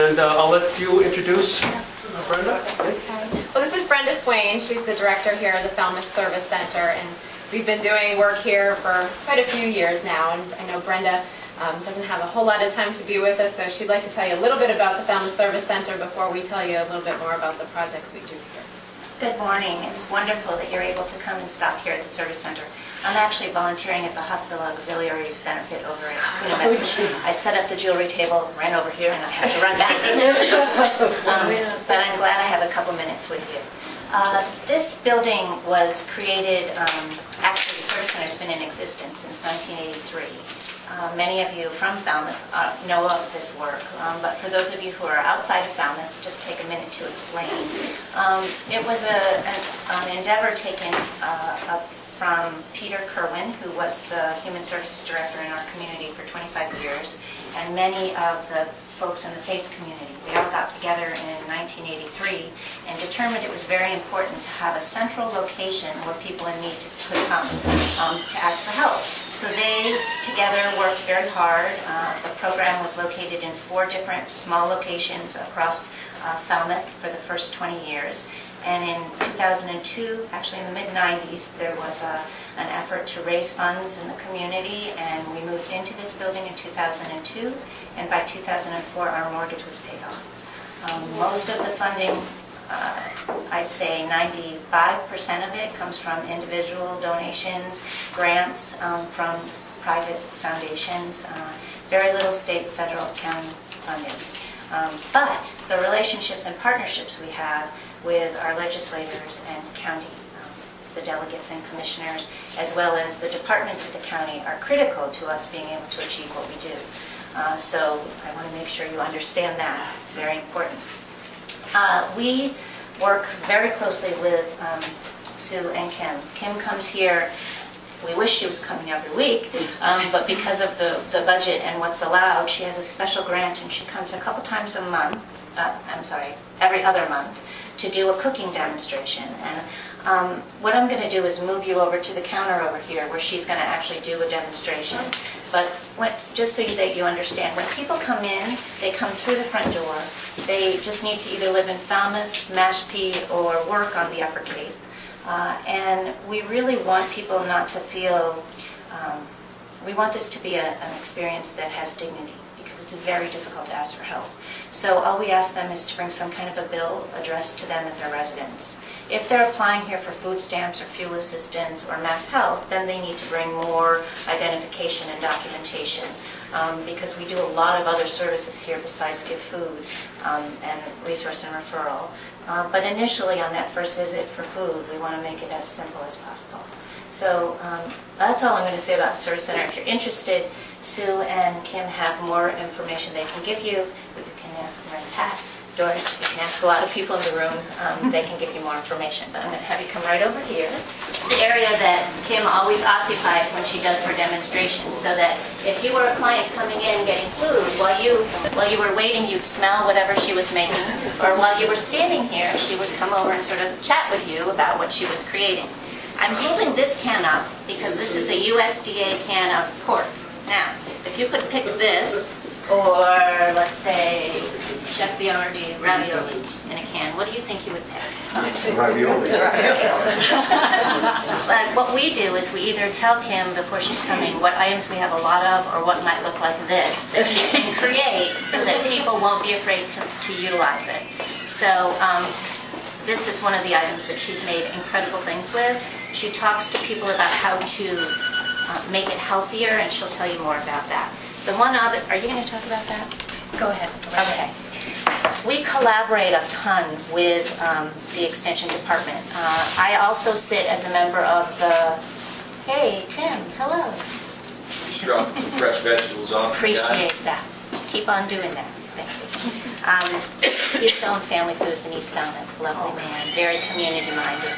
And I'll let you introduce Brenda. Okay. Well, this is Brenda Swain. She's the director here at the Falmouth Service Center, and we've been doing work here for quite a few years now. And I know Brenda doesn't have a whole lot of time to be with us, so she'd like to tell you a little bit about the Falmouth Service Center before we tell you a little bit more about the projects we do here. Good morning. It's wonderful that you're able to come and stop here at the Service Center. I'm actually volunteering at the Hospital Auxiliaries benefit over at I set up the jewelry table, ran over here, and I had to run back. But I'm glad I have a couple minutes with you. This building was created, actually the Service Center has been in existence since 1983. Many of you from Falmouth know of this work, but for those of you who are outside of Falmouth, just take a minute to explain. It was an endeavor taken up from Peter Kerwin, who was the Human Services Director in our community for 25 years, and many of the folks in the faith community. We all got together in 1983 and determined it was very important to have a central location where people in need could come to ask for help. So they together worked very hard. The program was located in 4 different small locations across Falmouth for the first 20 years. And in 2002, actually in the mid-90s, there was an effort to raise funds in the community, and we moved into this building in 2002, and by 2004 our mortgage was paid off. Most of the funding, I'd say 95% of it, comes from individual donations, grants from private foundations, very little state, federal, county funding. But the relationships and partnerships we have with our legislators and county, the delegates and commissioners, as well as the departments of the county, are critical to us being able to achieve what we do. So I want to make sure you understand that. It's very important. We work very closely with Sue and Kim. Kim comes here. We wish she was coming every week, but because of the budget and what's allowed, she has a special grant, and she comes a couple times a month, every other month, to do a cooking demonstration. And what I'm going to do is move you over to the counter over here where she's going to actually do a demonstration. But just so that you understand, when people come in, they come through the front door. They just need to either live in Falmouth, Mashpee, or work on the Upper Cape. And we really want people not to feel, we want this to be an experience that has dignity, because it's very difficult to ask for help. So all we ask them is to bring some kind of a bill addressed to them at their residence. If they're applying here for food stamps or fuel assistance or mass health, then they need to bring more identification and documentation, because we do a lot of other services here besides give food and resource and referral. But initially on that first visit for food, we want to make it as simple as possible. So that's all I'm going to say about the Service Center. If you're interested, Sue and Kim have more information they can give you. You can ask Pat, Doris, you can ask a lot of people in the room. They can give you more information. But I'm going to have you come right over here. It's the area that Kim always occupies when she does her demonstration, so that if you were a client coming in getting food, while you were waiting, you'd smell whatever she was making, or while you were standing here, she would come over and sort of chat with you about what she was creating. I'm holding this can up because this is a USDA can of pork. Now, if you could pick this, or let's say Chef Boyardee ravioli in a can, what do you think you would pick? Ravioli. But what we do is we either tell Kim before she's coming what items we have a lot of, or what might look like this that she can create so that people won't be afraid to utilize it. So this is one of the items that she's made incredible things with. She talks to people about how to make it healthier, and she'll tell you more about that. The one other, are you going to talk about that? Go ahead. Okay. We collaborate a ton with the Extension Department. I also sit as a member of the, hey, Tim, hello. Just dropping some fresh vegetables off. Appreciate that. Keep on doing that. Thank you. He's owned Family Foods in East Falmouth. Lovely man, very community-minded.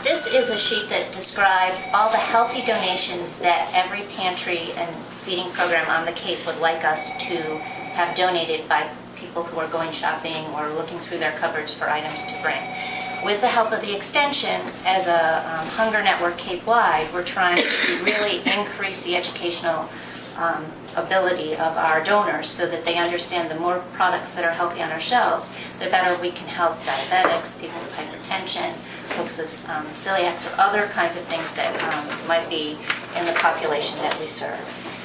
This is a sheet that describes all the healthy donations that every pantry and feeding program on the Cape would like us to have donated by people who are going shopping or looking through their cupboards for items to bring. With the help of the Extension, as a hunger network Cape-wide, we're trying to really increase the educational ability of our donors so that they understand the more products that are healthy on our shelves, the better we can help diabetics, people with hypertension, folks with celiacs, or other kinds of things that might be in the population that we serve.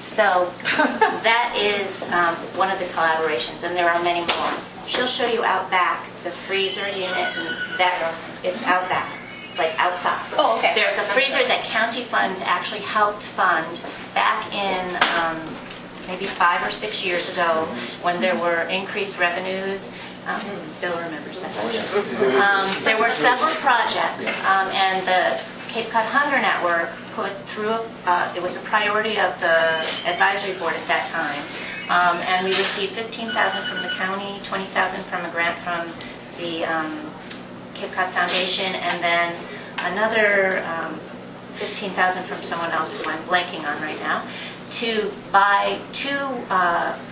So that is one of the collaborations, and there are many more. She'll show you out back the freezer unit, and that it's out back, like outside. Oh, okay. There's a freezer that county funds actually helped fund back in maybe 5 or 6 years ago when there were increased revenues. Bill remembers that. There were several projects, and the Cape Cod Hunger Network put through, it was a priority of the advisory board at that time, and we received $15,000 from the county, $20,000 from a grant from the Cape Cod Foundation, and then another $15,000 from someone else who I'm blanking on right now, to buy 2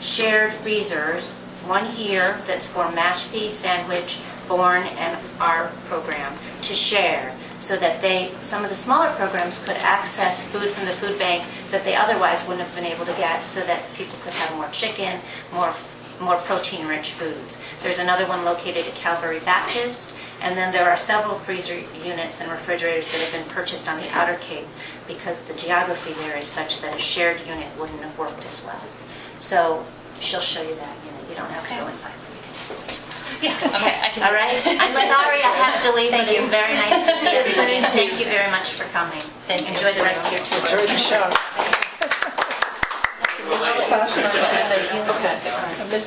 shared freezers, one here that's for mash pea, sandwich, Born, and our program, to share, so that some of the smaller programs could access food from the food bank that they otherwise wouldn't have been able to get, so that people could have more chicken, more protein-rich foods. There's another one located at Calvary Baptist, and then there are several freezer units and refrigerators that have been purchased on the Outer Cape because the geography there is such that a shared unit wouldn't have worked as well. So she'll show you that unit. You don't have to go inside. We can just wait. Yeah, okay. I can All right. I'm sorry I have to leave, but Thank you. it's very nice to see everybody. And thank you very much for coming. Thank you. Enjoy the rest of your tour. Enjoy the show.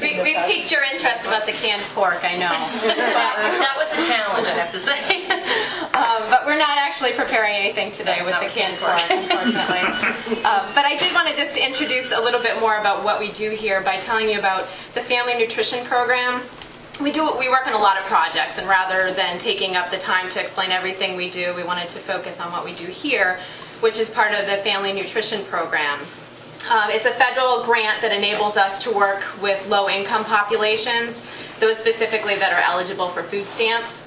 We piqued your interest about the canned pork, I know. That was a challenge, I have to say. But we're not actually preparing anything today with the canned pork, unfortunately. But I did want to just introduce a little bit more about what we do here by telling you about the Family Nutrition Program. We work on a lot of projects, and rather than taking up the time to explain everything we do, we wanted to focus on what we do here, which is part of the Family Nutrition Program. It's a federal grant that enables us to work with low-income populations, those specifically that are eligible for food stamps.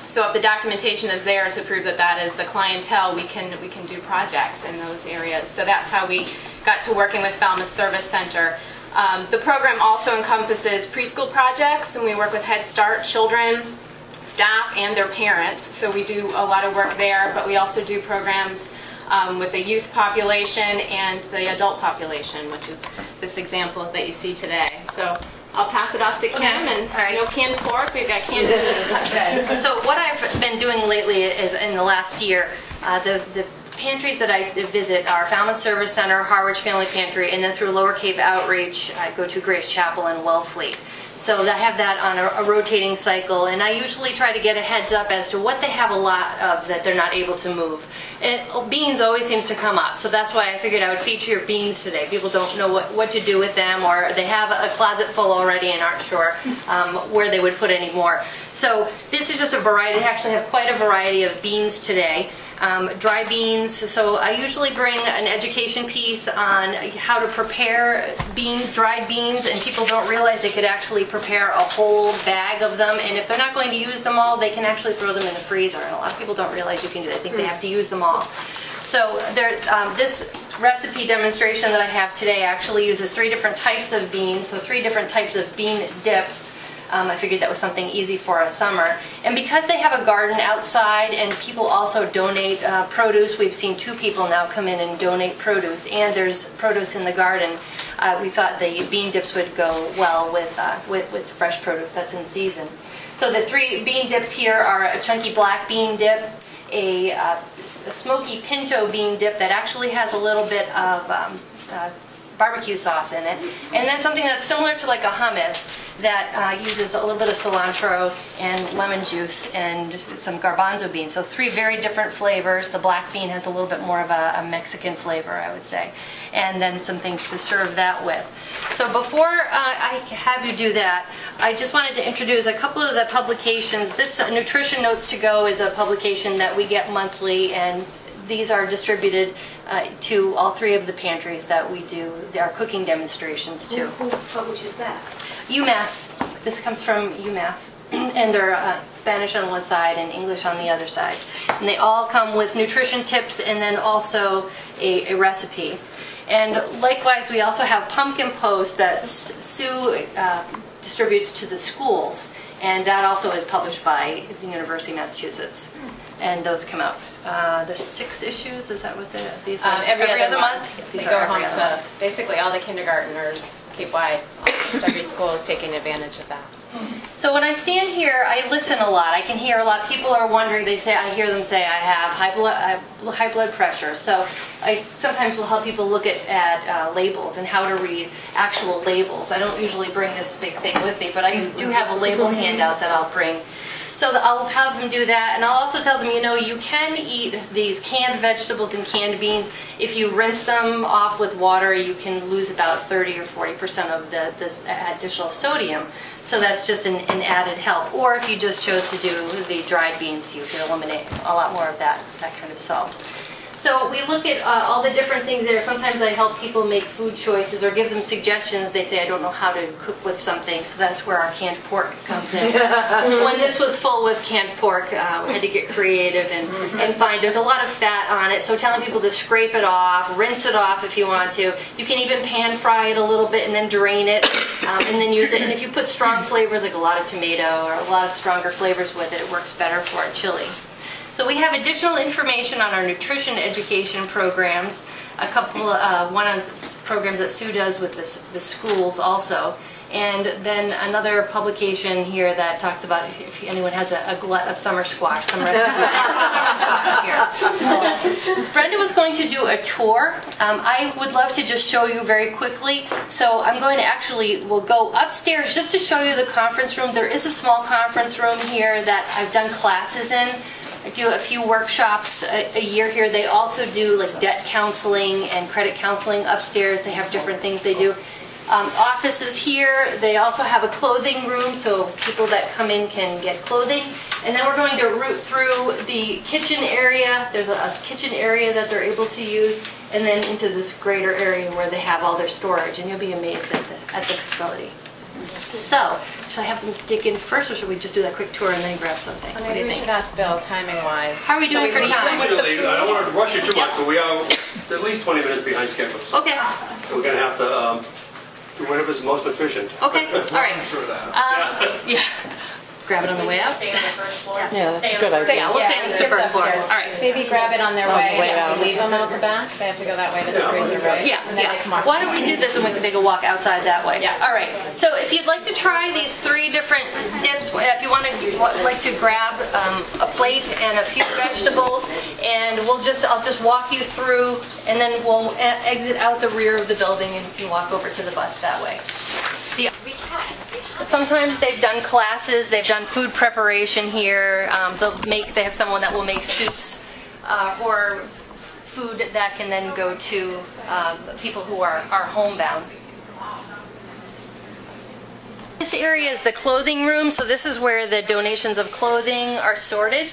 So if the documentation is there to prove that that is the clientele, we can do projects in those areas. So that's how we got to working with Falmouth Service Center. The program also encompasses preschool projects, and we work with Head Start children, staff, and their parents. So we do a lot of work there, but we also do programs with the youth population and the adult population, which is this example that you see today. So I'll pass it off to Kim, and no canned pork, we've got canned food. So what I've been doing lately is, in the last year, the pantries that I visit are Falmouth Service Center, Harwich Family Pantry, and then through Lower Cape Outreach, I go to Grace Chapel and Wellfleet. So I have that on a rotating cycle, and I usually try to get a heads up as to what they have a lot of that they're not able to move. Beans always seems to come up, so that's why I figured I would feature your beans today. People don't know what to do with them, or they have a closet full already and aren't sure where they would put any more. So this is just a variety. I actually have quite a variety of beans today. Dry beans, so I usually bring an education piece on how to prepare dried beans, and people don't realize they could actually prepare a whole bag of them, and if they're not going to use them all, they can actually throw them in the freezer, and a lot of people don't realize you can do that. They think they have to use them all. So this recipe demonstration that I have today actually uses 3 different types of beans, so 3 different types of bean dips. I figured that was something easy for a summer. And because they have a garden outside and people also donate produce, we've seen 2 people now come in and donate produce, and there's produce in the garden, we thought the bean dips would go well with fresh produce that's in season. So the 3 bean dips here are a chunky black bean dip, a smoky pinto bean dip that actually has a little bit of barbecue sauce in it, and then something that's similar to like a hummus that uses a little bit of cilantro and lemon juice and some garbanzo beans. So 3 very different flavors. The black bean has a little bit more of a Mexican flavor, I would say, and then some things to serve that with. So before I have you do that, I just wanted to introduce a couple of the publications. This Nutrition Notes to Go is a publication that we get monthly, and these are distributed to all 3 of the pantries that we do our cooking demonstrations to. What would use that? UMass. This comes from UMass. And they're Spanish on one side and English on the other side. And they all come with nutrition tips and then also a recipe. And likewise, we also have pumpkin post that Sue distributes to the schools, and that also is published by the University of Massachusetts, and those come out. There's 6 issues, is that what these are? Every other month. These They go are home every other to month. basically all the kindergartners, statewide. Almost every school is taking advantage of that. So when I stand here, I listen a lot. I can hear a lot. People are wondering. I hear them say, I have high blood pressure. So I sometimes will help people look at labels and how to read actual labels. I don't usually bring this big thing with me, but I do have a label handout that I'll bring. So I'll have them do that, and I'll also tell them, you can eat these canned vegetables and canned beans. If you rinse them off with water, you can lose about 30 or 40% of this additional sodium. So that's just an added help. Or if you just chose to do the dried beans, you can eliminate a lot more of that kind of salt. So we look at all the different things there. Sometimes I help people make food choices or give them suggestions. They say, I don't know how to cook with something, so that's where our canned pork comes in. When this was full with canned pork, we had to get creative and find, there's a lot of fat on it, so telling people to scrape it off, rinse it off if you want to. You can even pan fry it a little bit and then drain it and then use it. And if you put strong flavors like a lot of tomato or a lot of stronger flavors with it, it works better for a chili. So we have additional information on our nutrition education programs, a couple, one on programs that Sue does with the schools also, and then another publication here that talks about if anyone has a glut of summer squash, some recipes here. Brenda was going to do a tour. I would love to just show you very quickly. So I'm going to we'll go upstairs just to show you the conference room. There is a small conference room here that I've done classes in. I do a few workshops a year here. They also do like debt counseling and credit counseling upstairs. They have different things they do. Offices here. They also have a clothing room, so people that come in can get clothing. And then we're going to route through the kitchen area. There's a kitchen area that they're able to use, and then into this greater area where they have all their storage. And you'll be amazed at the facility. So, should I have them dig in first, or should we just do that quick tour and then grab something? What do Maybe you we think? should ask Bill, timing-wise. How are we doing for time? I don't want to rush you too much, but we are at least 20 minutes behind schedule. So Okay. we're going to have to do whatever's most efficient. Okay. All right. Yeah. Grab it on the way out. Stay on the first floor. Yeah, that's a good idea. Yeah, we'll stay on the skip first floor. upstairs. All right. Maybe grab it on their On the way. way and out. we leave them out the back. They have to go that way to the freezer, right? Yeah, And then they yeah. come off. Why don't we do this and we can take a walk outside that way? Yeah. All right. So if you'd like to try these 3 different dips, if you want to like to grab a plate and a few vegetables, and I'll just walk you through, and then we'll exit out the rear of the building, and you can walk over to the bus that way. Sometimes they've done classes, they've done food preparation here. They have someone that will make soups or food that can then go to people who are homebound. This area is the clothing room, so this is where the donations of clothing are sorted.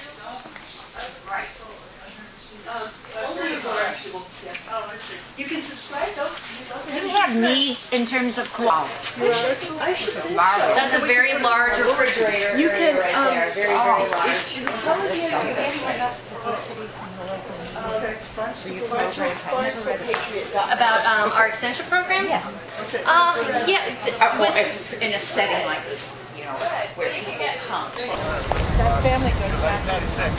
You can subscribe though. Do we have needs in terms of clothes? That's a very large refrigerator area right there. Very, very large. About our extension programs? Yeah. In a setting like this, where people come. That family goes back.